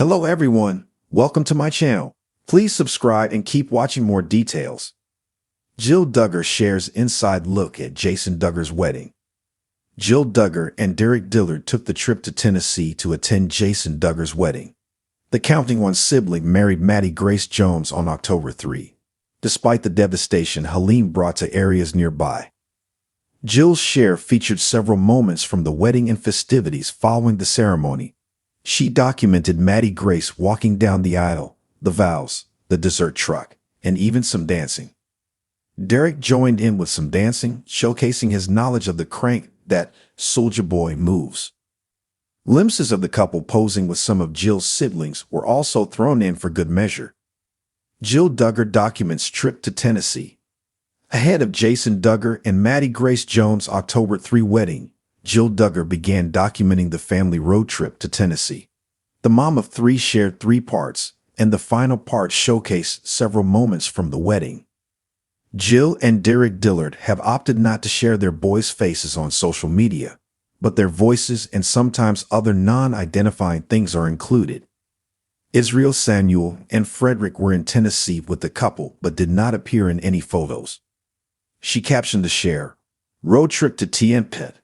Hello everyone, welcome to my channel. Please subscribe and keep watching more details. Jill Duggar shares inside look at Jason Duggar's wedding. Jill Duggar and Derek Dillard took the trip to Tennessee to attend Jason Duggar's wedding. The Counting One sibling married Maddie Grace Jones on October 3, despite the devastation Helene brought to areas nearby. Jill's share featured several moments from the wedding and festivities following the ceremony. She documented Maddie Grace walking down the aisle, the vows, the dessert truck, and even some dancing. Derek joined in with some dancing, showcasing his knowledge of the crank that Soulja Boy moves. Glimpses of the couple posing with some of Jill's siblings were also thrown in for good measure. Jill Duggar documents trip to Tennessee. Ahead of Jason Duggar and Maddie Grace Jones' October 3 wedding, Jill Duggar began documenting the family road trip to Tennessee. The mom of three shared 3 parts, and the final part showcased several moments from the wedding. Jill and Derek Dillard have opted not to share their boys' faces on social media, but their voices and sometimes other non-identifying things are included. Israel Samuel and Frederick were in Tennessee with the couple but did not appear in any photos. She captioned the share, "Road trip to TNPET,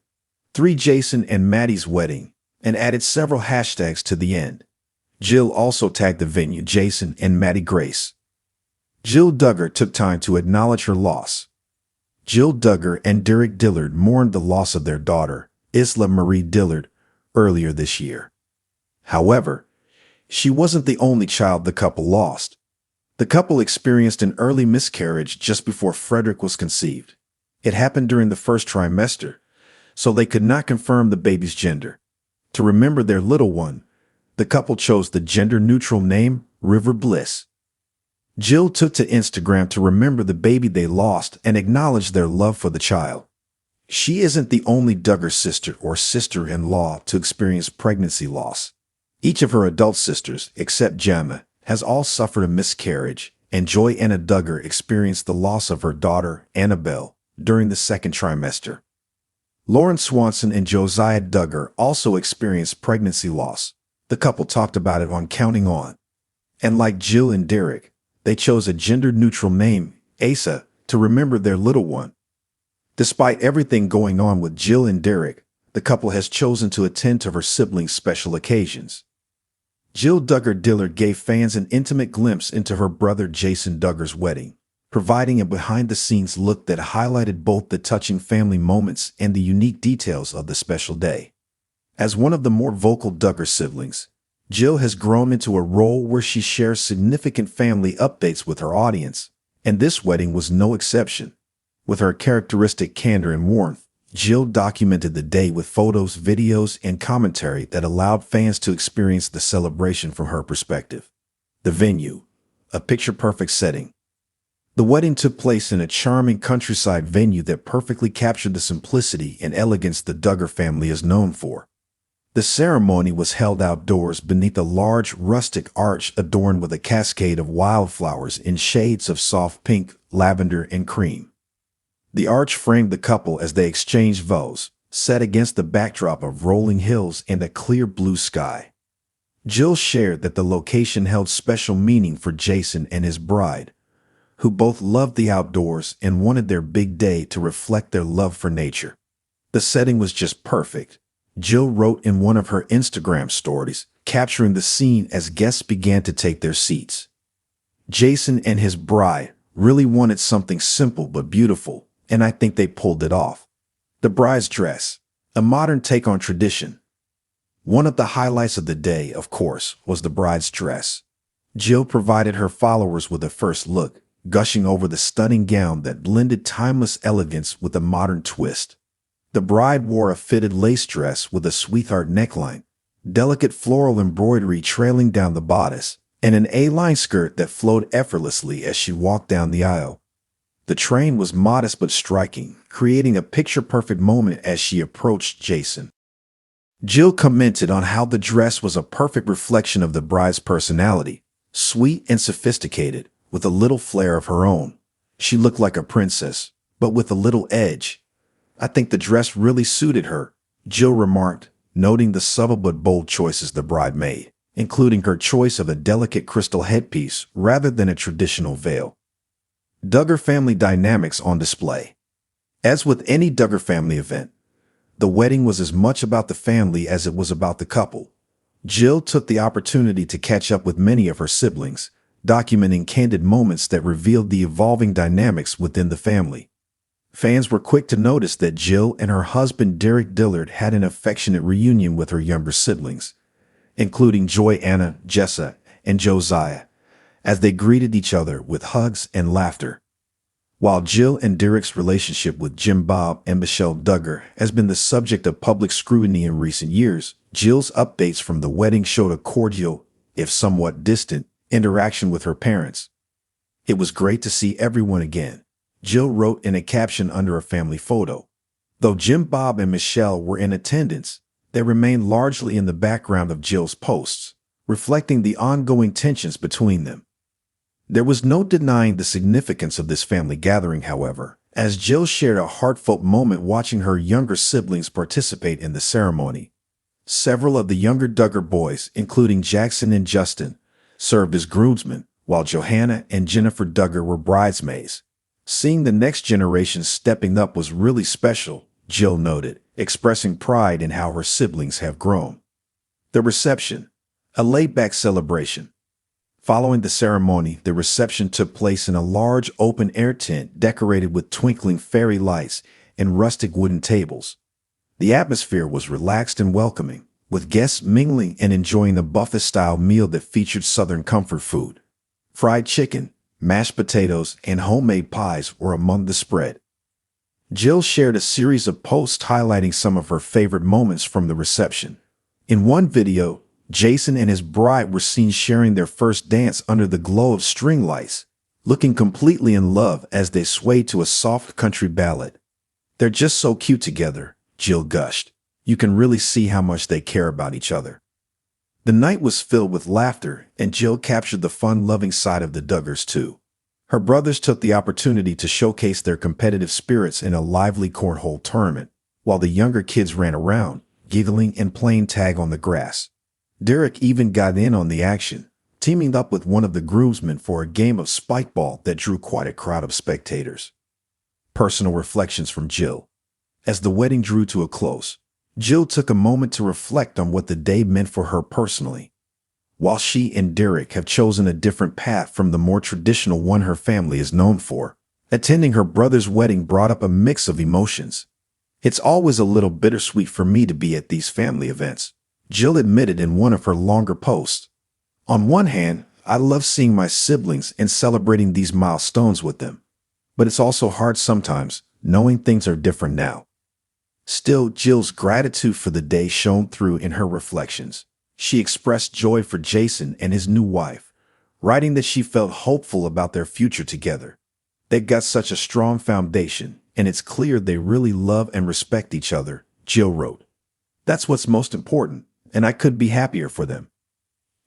3 Jason and Maddie's wedding," and added several hashtags to the end. Jill also tagged the venue Jason and Maddie Grace. Jill Duggar took time to acknowledge her loss. Jill Duggar and Derek Dillard mourned the loss of their daughter, Isla Marie Dillard, earlier this year. However, she wasn't the only child the couple lost. The couple experienced an early miscarriage just before Frederick was conceived. It happened during the first trimester, so they could not confirm the baby's gender. To remember their little one, the couple chose the gender-neutral name River Bliss. Jill took to Instagram to remember the baby they lost and acknowledge their love for the child. She isn't the only Duggar sister or sister-in-law to experience pregnancy loss. Each of her adult sisters, except Gemma, has all suffered a miscarriage, and Joy-Anna Duggar experienced the loss of her daughter, Annabelle, during the second trimester. Lauren Swanson and Josiah Duggar also experienced pregnancy loss. The couple talked about it on Counting On. And like Jill and Derek, they chose a gender-neutral name, Asa, to remember their little one. Despite everything going on with Jill and Derek, the couple has chosen to attend to her siblings' special occasions. Jill Duggar Dillard gave fans an intimate glimpse into her brother Jason Duggar's wedding, providing a behind-the-scenes look that highlighted both the touching family moments and the unique details of the special day. As one of the more vocal Duggar siblings, Jill has grown into a role where she shares significant family updates with her audience, and this wedding was no exception. With her characteristic candor and warmth, Jill documented the day with photos, videos, and commentary that allowed fans to experience the celebration from her perspective. The venue, a picture-perfect setting. The wedding took place in a charming countryside venue that perfectly captured the simplicity and elegance the Duggar family is known for. The ceremony was held outdoors beneath a large rustic arch adorned with a cascade of wildflowers in shades of soft pink, lavender, and cream. The arch framed the couple as they exchanged vows, set against the backdrop of rolling hills and a clear blue sky. Jill shared that the location held special meaning for Jason and his bride, who both loved the outdoors and wanted their big day to reflect their love for nature. The setting was just perfect, Jill wrote in one of her Instagram stories, capturing the scene as guests began to take their seats. Jason and his bride really wanted something simple but beautiful, and I think they pulled it off. The bride's dress, a modern take on tradition. One of the highlights of the day, of course, was the bride's dress. Jill provided her followers with a first look, gushing over the stunning gown that blended timeless elegance with a modern twist. The bride wore a fitted lace dress with a sweetheart neckline, delicate floral embroidery trailing down the bodice, and an A-line skirt that flowed effortlessly as she walked down the aisle. The train was modest but striking, creating a picture-perfect moment as she approached Jason. Jill commented on how the dress was a perfect reflection of the bride's personality, sweet and sophisticated, with a little flair of her own. She looked like a princess, but with a little edge. "I think the dress really suited her," Jill remarked, noting the subtle but bold choices the bride made. including her choice of a delicate crystal headpiece rather than a traditional veil. Duggar family dynamics on display. As with any Duggar family event, the wedding was as much about the family as it was about the couple. Jill took the opportunity to catch up with many of her siblings, documenting candid moments that revealed the evolving dynamics within the family. Fans were quick to notice that Jill and her husband Derek Dillard had an affectionate reunion with her younger siblings, including Joy Anna, Jessa, and Josiah, as they greeted each other with hugs and laughter. While Jill and Derek's relationship with Jim Bob and Michelle Duggar has been the subject of public scrutiny in recent years, Jill's updates from the wedding showed a cordial, if somewhat distant, interaction with her parents. "It was great to see everyone again," Jill wrote in a caption under a family photo. Though Jim Bob and Michelle were in attendance, they remained largely in the background of Jill's posts, reflecting the ongoing tensions between them. There was no denying the significance of this family gathering, however, as Jill shared a heartfelt moment watching her younger siblings participate in the ceremony. Several of the younger Duggar boys, including Jackson and Justin, served as groomsmen, while Johanna and Jennifer Duggar were bridesmaids. "Seeing the next generation stepping up was really special," Jill noted, expressing pride in how her siblings have grown. The reception, a laid-back celebration. Following the ceremony, the reception took place in a large open-air tent decorated with twinkling fairy lights and rustic wooden tables. The atmosphere was relaxed and welcoming, with guests mingling and enjoying a buffet-style meal that featured Southern comfort food. Fried chicken, mashed potatoes, and homemade pies were among the spread. Jill shared a series of posts highlighting some of her favorite moments from the reception. In one video, Jason and his bride were seen sharing their first dance under the glow of string lights, looking completely in love as they swayed to a soft country ballad. "They're just so cute together," Jill gushed. "You can really see how much they care about each other." The night was filled with laughter, and Jill captured the fun-loving side of the Duggars too. Her brothers took the opportunity to showcase their competitive spirits in a lively cornhole tournament, while the younger kids ran around, giggling and playing tag on the grass. Derek even got in on the action, teaming up with one of the groomsmen for a game of spikeball that drew quite a crowd of spectators. Personal reflections from Jill. As the wedding drew to a close, Jill took a moment to reflect on what the day meant for her personally. While she and Derek have chosen a different path from the more traditional one her family is known for, attending her brother's wedding brought up a mix of emotions. "It's always a little bittersweet for me to be at these family events," Jill admitted in one of her longer posts. "On one hand, I love seeing my siblings and celebrating these milestones with them. But it's also hard sometimes, knowing things are different now." Still, Jill's gratitude for the day shone through in her reflections. She expressed joy for Jason and his new wife, writing that she felt hopeful about their future together. "They've got such a strong foundation, and it's clear they really love and respect each other," Jill wrote. "That's what's most important, and I couldn't be happier for them."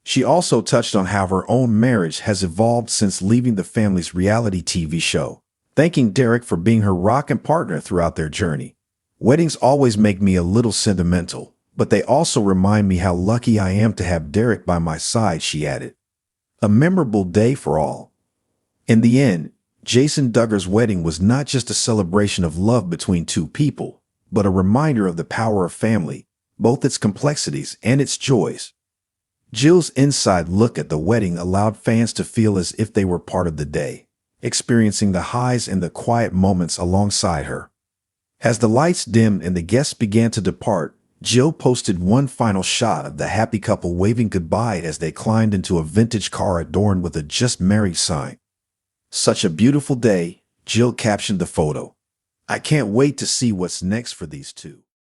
She also touched on how her own marriage has evolved since leaving the family's reality TV show, thanking Derek for being her rock and partner throughout their journey. "Weddings always make me a little sentimental, but they also remind me how lucky I am to have Derek by my side," she added. A memorable day for all. In the end, Jason Duggar's wedding was not just a celebration of love between two people, but a reminder of the power of family, both its complexities and its joys. Jill's inside look at the wedding allowed fans to feel as if they were part of the day, experiencing the highs and the quiet moments alongside her. As the lights dimmed and the guests began to depart, Jill posted one final shot of the happy couple waving goodbye as they climbed into a vintage car adorned with a "Just Married" sign. "Such a beautiful day," Jill captioned the photo. "I can't wait to see what's next for these two."